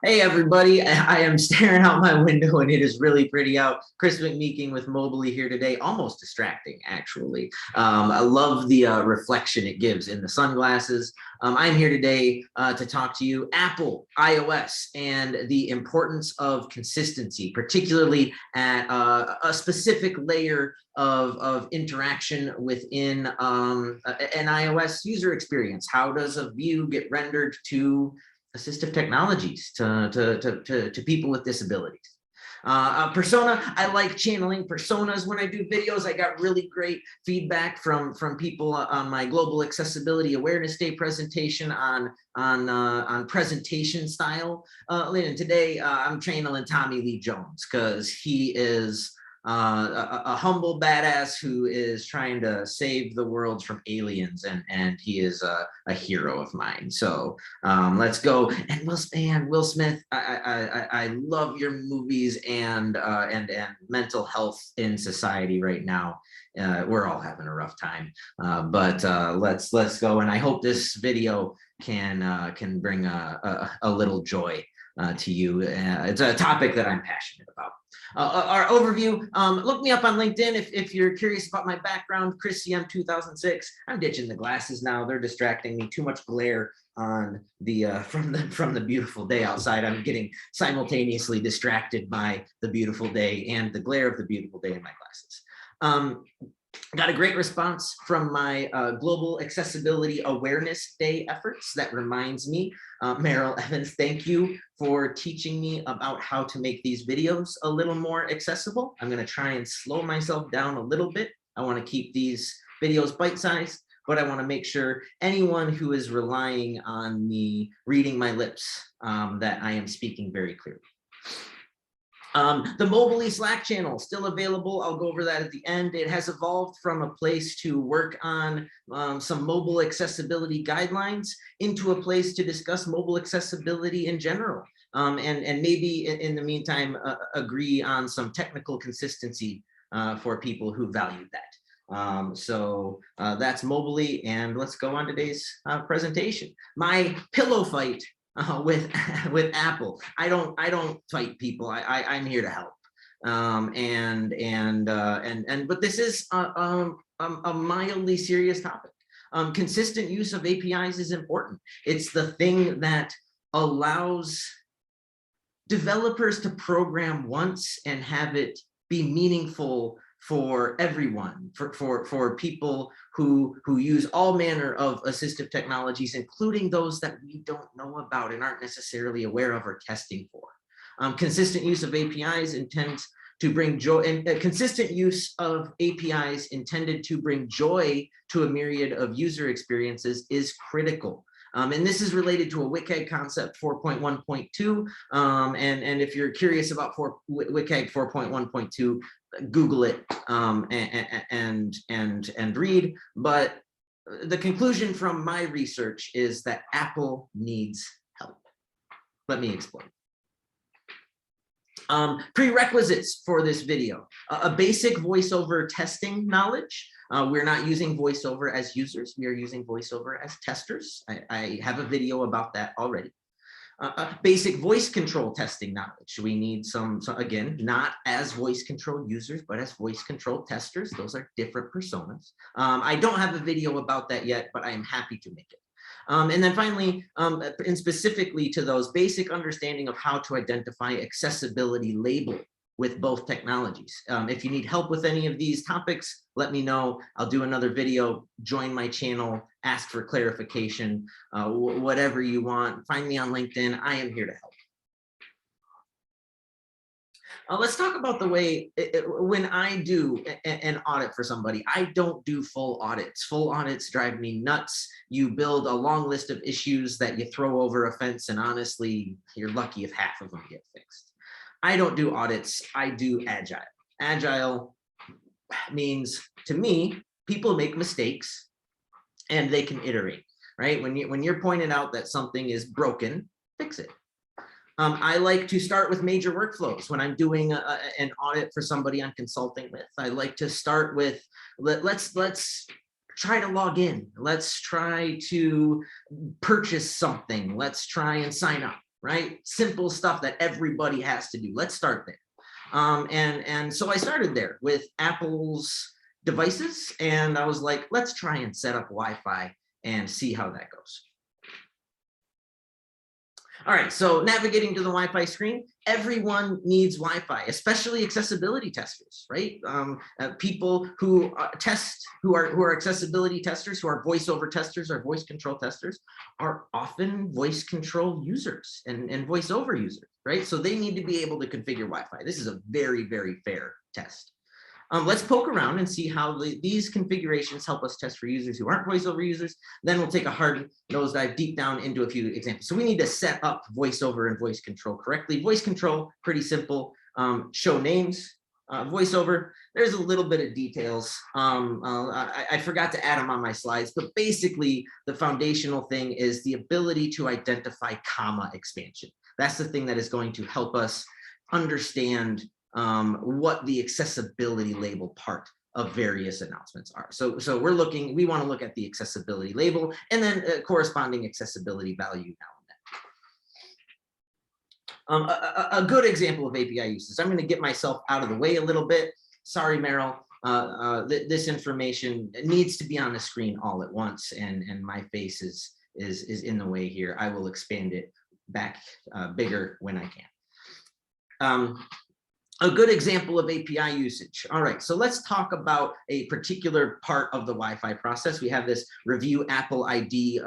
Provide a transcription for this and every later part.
Hey everybody, I am staring out my window and it is really pretty out. Chris McMeeking with Mobilely here today, almost distracting actually. I love the reflection it gives in the sunglasses. I'm here today to talk to you Apple, iOS, and the importance of consistency, particularly at a specific layer of interaction within an iOS user experience. How does a view get rendered to assistive technologies to people with disabilities? Persona, I like channeling personas when I do videos. I got really great feedback from people on my Global Accessibility Awareness Day presentation on presentation style. And today I'm channeling Tommy Lee Jones because he is a humble badass who is trying to save the world from aliens, and he is a hero of mine. So let's go. And Will Smith, I love your movies and mental health in society right now. We're all having a rough time, but let's go. And I hope this video can bring a little joy to you. It's a topic that I'm passionate about. Our overview, look me up on LinkedIn if you're curious about my background. Chris CM 2006. I'm ditching the glasses now. They're distracting me. Too much glare on the from the beautiful day outside. I'm getting simultaneously distracted by the beautiful day and the glare of the beautiful day in my glasses. Got a great response from my Global Accessibility Awareness Day efforts. That reminds me, Meryl Evans, thank you for teaching me about how to make these videos a little more accessible. I'm going to try and slow myself down a little bit. I want to keep these videos bite-sized, but I want to make sure anyone who is relying on me reading my lips that I am speaking very clearly. The Mobilely Slack channel still available. I'll go over that at the end. It has evolved from a place to work on some mobile accessibility guidelines into a place to discuss mobile accessibility in general. And maybe in the meantime, agree on some technical consistency for people who value that. So that's Mobilely, and let's go on today's presentation. My pillow fight with Apple. I don't fight people. I'm here to help. But this is a mildly serious topic. Consistent use of APIs is important. It's the thing that allows developers to program once and have it be meaningful for everyone, for people who use all manner of assistive technologies, including those that we don't know about and aren't necessarily aware of or testing for. Consistent use of APIs intends to bring joy, and consistent use of APIs intended to bring joy to a myriad of user experiences is critical. And this is related to a WCAG concept 4.1.2. And if you're curious about WCAG 4.1.2, Google it and read. But the conclusion from my research is that Apple needs help. Let me explain. Prerequisites for this video: a basic VoiceOver testing knowledge. We're not using VoiceOver as users. We are using VoiceOver as testers. I have a video about that already. Basic voice control testing knowledge. We need some, again, not as voice control users, but as voice control testers. Those are different personas. I don't have a video about that yet, but I am happy to make it. And then finally, and specifically to those, basic understanding of how to identify accessibility label with both technologies. If you need help with any of these topics, let me know. I'll do another video, join my channel, ask for clarification, whatever you want. Find me on LinkedIn. I am here to help. Let's talk about the way, when I do an audit for somebody, I don't do full audits. Full audits drive me nuts. You build a long list of issues that you throw over a fence, and honestly, you're lucky if half of them get fixed. I don't do audits, I do agile. Agile means, to me, people make mistakes and they can iterate, right? When you're pointed out that something is broken, fix it. I like to start with major workflows when I'm doing an audit for somebody I'm consulting with. I like to start with, let's try to log in. Let's try to purchase something. Let's try and sign up. right? Simple stuff that everybody has to do. Let's start there. And so I started there with Apple's devices, and I was like, let's try and set up Wi-Fi and see how that goes. All right, so navigating to the Wi-Fi screen, everyone needs Wi-Fi, especially accessibility testers, right? People who who are accessibility testers, who are voiceover testers or voice control testers, are often voice control users and voiceover users, right? So they need to be able to configure Wi-Fi. This is a very, very fair test. Let's poke around and see how these configurations help us test for users who aren't voiceover users. Then we'll take a hard nosedive deep down into a few examples. So we need to set up voiceover and voice control correctly. Voice control, pretty simple. Show names. VoiceOver, there's a little bit of details. I forgot to add them on my slides, but basically the foundational thing is the ability to identify comma expansion. That's the thing that is going to help us understand what the accessibility label part of various announcements are. So we want to look at the accessibility label and then corresponding accessibility value now and then. A good example of API uses. I'm going to get myself out of the way a little bit. Sorry, Meryl. This information needs to be on the screen all at once, and my face is in the way here. I will expand it back bigger when I can. A good example of API usage. All right, so let's talk about a particular part of the Wi-Fi process. We have this review Apple ID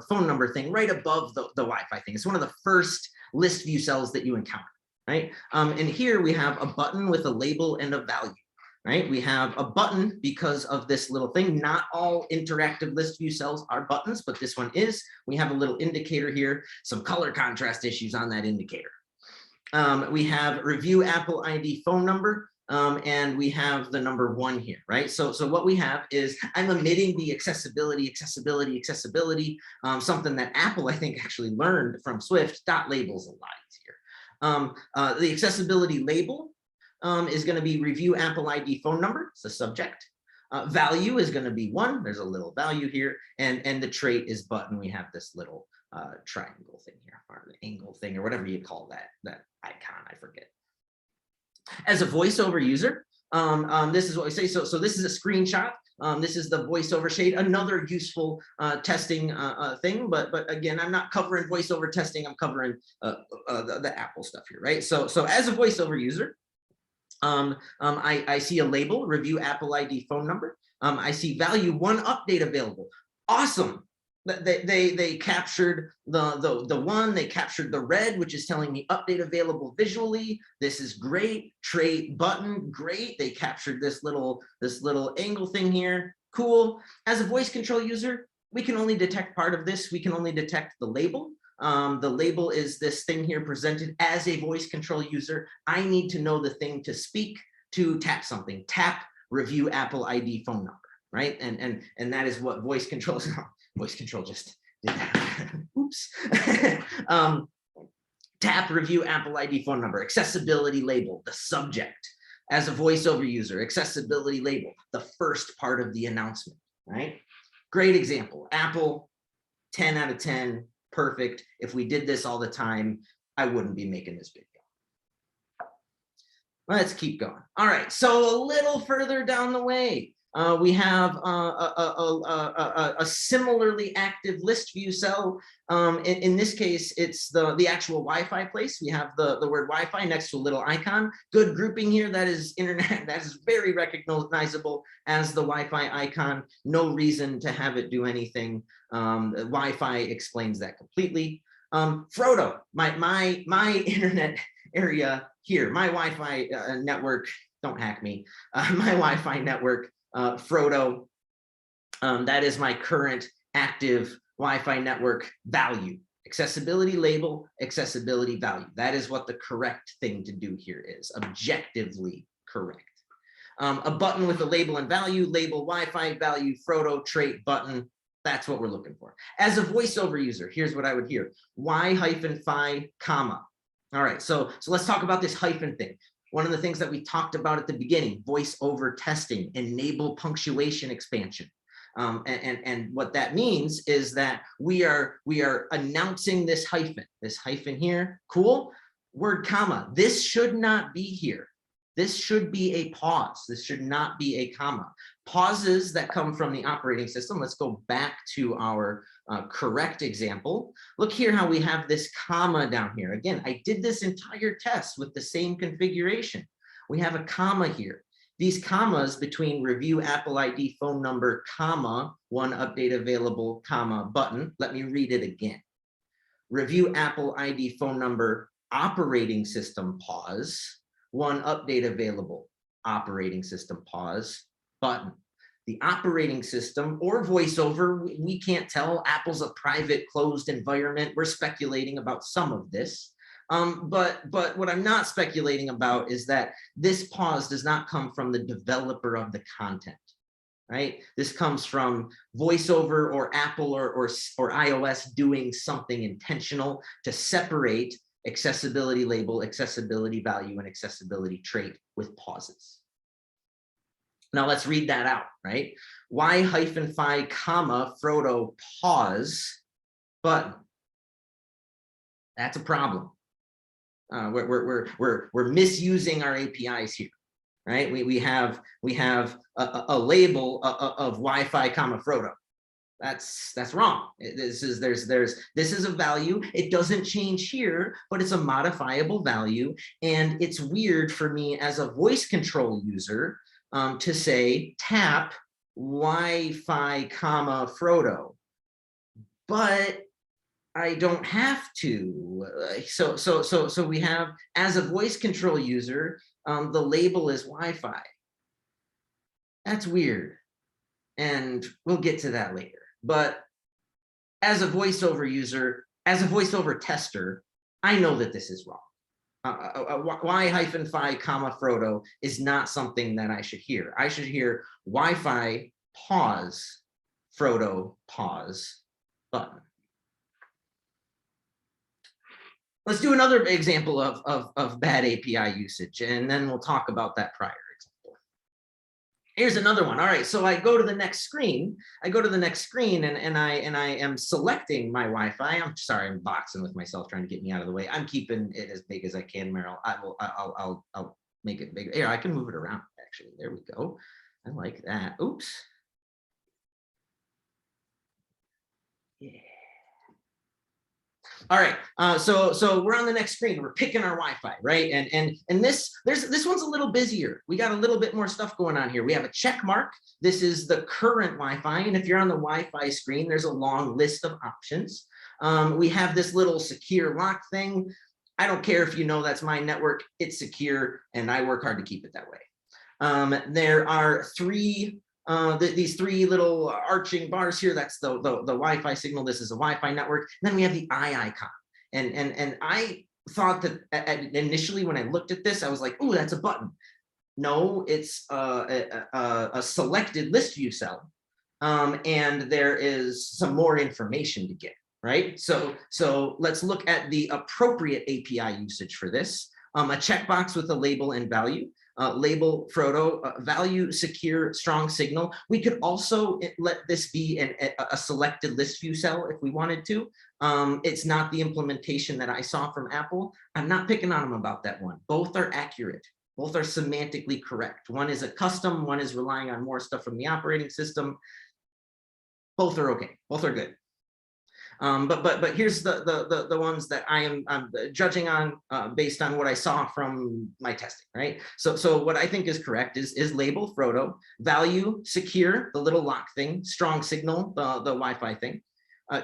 phone number thing right above the Wi-Fi thing. It's one of the first list view cells that you encounter, right? And here we have a button with a label and a value, right? We have a button because of this little thing. Not all interactive list view cells are buttons, but this one is. We have a little indicator here, some color contrast issues on that indicator. We have review Apple ID phone number, and we have the number 1 here, right? So what we have is I'm omitting the accessibility, something that Apple, I think, actually learned from Swift. Dot labels a lot easier. The accessibility label is going to be review Apple ID phone number. It's the subject. Value is going to be 1. There's a little value here, and the trait is button. We have this little triangle thing here, or the angle thing, or whatever you call that icon, I forget. As a voiceover user, this is what we say. So this is a screenshot. This is the voiceover shade, another useful testing thing. But again, I'm not covering voiceover testing. I'm covering the Apple stuff here, right? So as a voiceover user, I see a label, review Apple ID phone number. I see value 1 update available. Awesome. They captured the 1, they captured the red, which is telling me update available visually. This is great. Trait button, great. They captured this little angle thing here. Cool. As a voice control user, we can only detect part of this. We can only detect the label. The label is this thing here presented as a voice control user. I need to know the thing to speak to tap something. Tap review Apple ID phone number, right? And that is what voice control is. Voice control just did that. Oops. Tap review Apple ID phone number, accessibility label, the subject. As a voiceover user, accessibility label, the first part of the announcement, right? Great example. Apple, 10 out of 10, perfect. If we did this all the time, I wouldn't be making this video. Let's keep going. All right, so a little further down the way, we have a similarly active list view cell. In this case, it's the actual Wi-Fi place. We have the word Wi-Fi next to a little icon. Good grouping here. That is internet. That is very recognizable as the Wi-Fi icon. No reason to have it do anything. Wi-Fi explains that completely. Frodo, my internet area here, my Wi-Fi network. Don't hack me. My Wi-Fi network. Frodo, that is my current active Wi-Fi network value. Accessibility label, accessibility value. That is what the correct thing to do here is, objectively correct. A button with a label and value, label Wi-Fi, value, Frodo, trait, button. That's what we're looking for. As a voiceover user, here's what I would hear. Y-phi, comma. All right, so let's talk about this hyphen thing. One of the things that we talked about at the beginning, voice over testing, enable punctuation expansion. And what that means is that we are announcing this hyphen here, cool, word comma. This should not be here. This should be a pause. This should not be a comma. Pauses that come from the operating system. Let's go back to our correct example. Look here how we have this comma down here. Again, I did this entire test with the same configuration. We have a comma here. These commas between review Apple ID phone number, comma, one update available, comma, button. Let me read it again. Review Apple ID phone number, operating system, pause, one update available, operating system, pause, button. The operating system or VoiceOver, we can't tell. Apple's a private, closed environment. We're speculating about some of this. But what I'm not speculating about is that this pause does not come from the developer of the content, right? This comes from VoiceOver or Apple or iOS doing something intentional to separate accessibility label, accessibility value, and accessibility trait with pauses. Now let's read that out, right? Y-phi, comma, Frodo, pause, button. That's a problem. We're misusing our APIs here, right? We have a label of Wi-Fi, comma, Frodo. That's wrong. This is a value. It doesn't change here, but it's a modifiable value, and it's weird for me as a voice control user to say tap Wi-Fi, comma, Frodo, but I don't have to. So we have, as a voice control user, the label is Wi-Fi. That's weird, and we'll get to that later. But as a VoiceOver user, as a VoiceOver tester, I know that this is wrong. Y-phi, comma, Frodo is not something that I should hear. I should hear Wi-Fi, pause, Frodo, pause, button. Let's do another example of bad API usage, and then we'll talk about that prior example. Here's another one. All right, so I go to the next screen. And I am selecting my Wi-Fi. I'm sorry, I'm boxing with myself, trying to get me out of the way. I'm keeping it as big as I can, Meryl. I'll make it bigger. Here, I can move it around. Actually, there we go. I like that. Oops. Yeah. All right, so we're on the next screen. We're picking our Wi-Fi, right? And this one's a little busier. We got a little bit more stuff going on here. We have a check mark. This is the current Wi-Fi, and if you're on the Wi-Fi screen, there's a long list of options. We have this little secure lock thing. I don't care if you know that's my network. It's secure, and I work hard to keep it that way. There are these three little arching bars here. That's the Wi-Fi signal. This is a Wi-Fi network. And then we have the eye icon. And I thought that initially when I looked at this, I was like, oh, that's a button. No, it's a selected list view cell. And there is some more information to get, right? So let's look at the appropriate API usage for this. A checkbox with a label and value. Label Frodo, value secure strong signal. We could also let this be a selected list view cell if we wanted to. It's not the implementation that I saw from Apple. I'm not picking on them about that one. Both are accurate. Both are semantically correct. One is a custom, one is relying on more stuff from the operating system. Both are okay. Both are good. But here's the ones that I'm judging on based on what I saw from my testing, right? So what I think is correct is label Frodo, value secure, the little lock thing, strong signal, the Wi-Fi thing,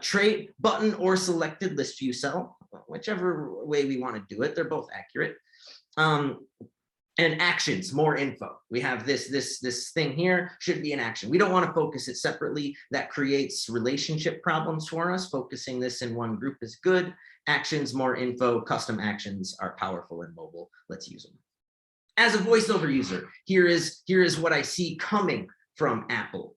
trait button or selected list view cell, whichever way we want to do it. They're both accurate. And actions, more info. We have this thing here, should be an action. We don't want to focus it separately. That creates relationship problems for us. Focusing this in one group is good. Actions, more info, custom actions are powerful and mobile. Let's use them. As a VoiceOver user, here is what I see coming from Apple.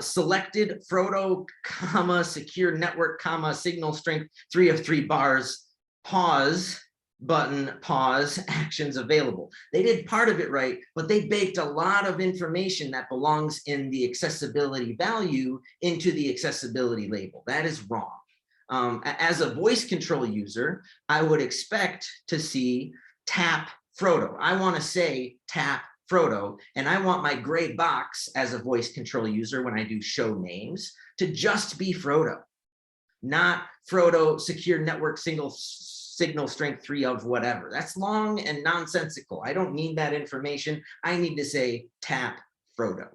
Selected Frodo, comma, secure network, comma, signal strength, 3 of 3 bars, pause, button, pause, actions available. They did part of it right, but they baked a lot of information that belongs in the accessibility value into the accessibility label. That is wrong. As a voice control user, I would expect to see tap Frodo. I want to say tap Frodo, and I want my gray box as a voice control user when I do show names to just be Frodo, not Frodo secure network signal strength 3 of whatever. That's long and nonsensical. I don't need that information. I need to say tap Frodo.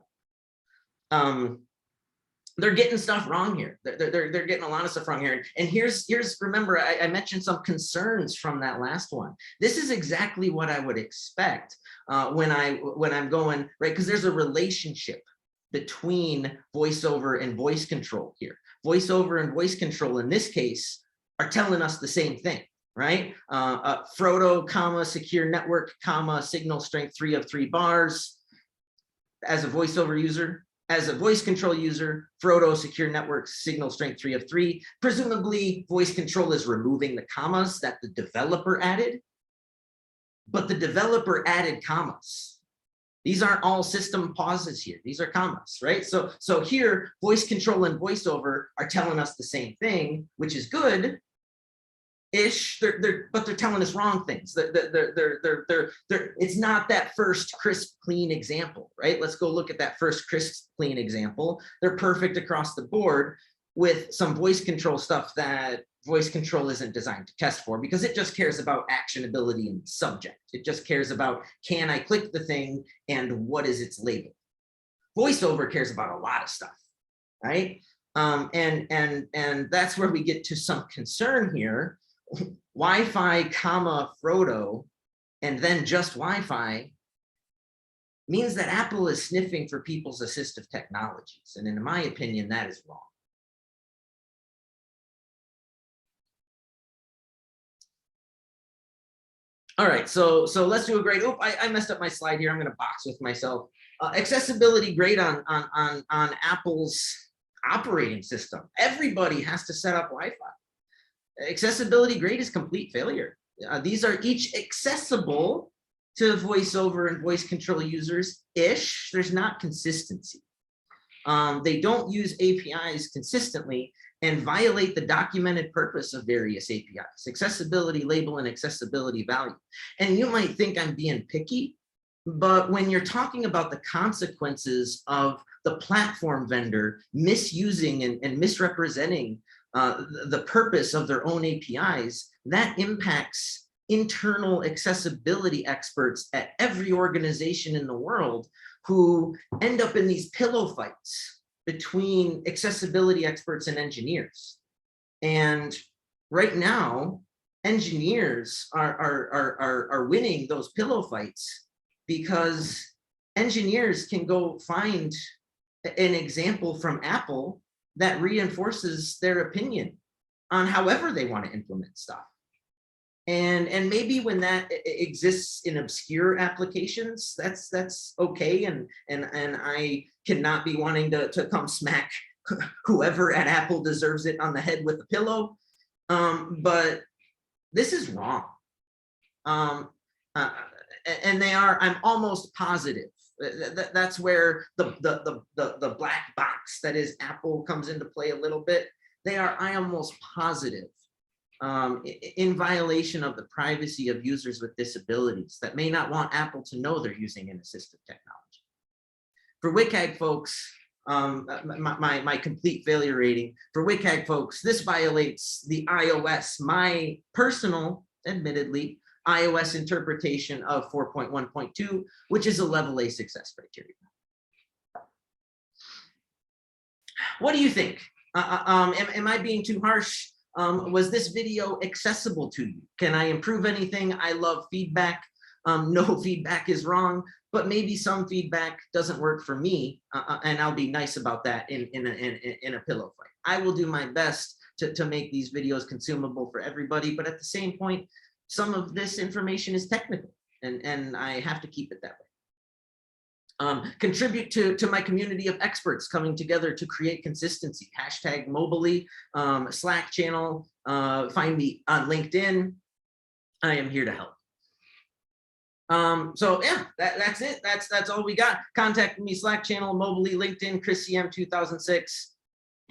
They're getting stuff wrong here. They're getting a lot of stuff wrong here. And here's remember, I mentioned some concerns from that last one. This is exactly what I would expect when I'm going, right? Because there's a relationship between VoiceOver and voice control here. VoiceOver and voice control in this case are telling us the same thing, right? Frodo, comma, secure network, comma, signal strength 3 of 3 bars. As a VoiceOver user, as a voice control user, Frodo, secure network, signal strength 3 of 3. Presumably, voice control is removing the commas that the developer added, but the developer added commas. These aren't all system pauses here. These are commas, right? So here, voice control and VoiceOver are telling us the same thing, which is good. Ish, but they're telling us wrong things. It's not that first crisp, clean example, right? Let's go look at that first crisp, clean example. They're perfect across the board with some voice control stuff that voice control isn't designed to test for, because it just cares about actionability and subject. It just cares about, can I click the thing and what is its label? VoiceOver cares about a lot of stuff, right? And that's where we get to some concern here. Wi-Fi, comma, Frodo, and then just Wi-Fi means that Apple is sniffing for people's assistive technologies. And in my opinion, that is wrong. All right, so let's do a grade. Oh, I messed up my slide here. I'm going to box with myself. Accessibility grade on Apple's operating system. Everybody has to set up Wi-Fi. Accessibility grade is complete failure. These are each accessible to VoiceOver and voice control users-ish. There's not consistency. They don't use APIs consistently and violate the documented purpose of various APIs, accessibility label and accessibility value. And you might think I'm being picky, but when you're talking about the consequences of the platform vendor misusing and misrepresenting the purpose of their own APIs, that impacts internal accessibility experts at every organization in the world who end up in these pillow fights between accessibility experts and engineers. And right now, engineers are winning those pillow fights because engineers can go find an example from Apple that reinforces their opinion on however they want to implement stuff. And maybe when that exists in obscure applications, that's okay. And I cannot be wanting to come smack whoever at Apple deserves it on the head with a pillow. But this is wrong. And they are, I'm almost positive. That's where the black box that is Apple comes into play a little bit. They are, I am almost positive, in violation of the privacy of users with disabilities that may not want Apple to know they're using an assistive technology. For WCAG folks, my complete failure rating, for WCAG folks, this violates the iOS, my personal, admittedly, iOS interpretation of 4.1.2, which is a level A success criteria. What do you think? Am I being too harsh? Was this video accessible to you? Can I improve anything? I love feedback. No feedback is wrong, but maybe some feedback doesn't work for me, and I'll be nice about that in a pillow fight. I will do my best to make these videos consumable for everybody, but at the same point, some of this information is technical, and I have to keep it that way. Contribute to my community of experts coming together to create consistency. Hashtag Mobilely, Slack channel, find me on LinkedIn. I am here to help. So yeah, that's it. That's all we got. Contact me, Slack channel, Mobilely, LinkedIn, Chris CM 2006.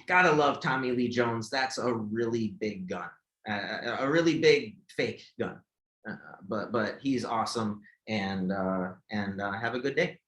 Gotta love Tommy Lee Jones. That's a really big gun, a really big fake gun. But he's awesome, and have a good day.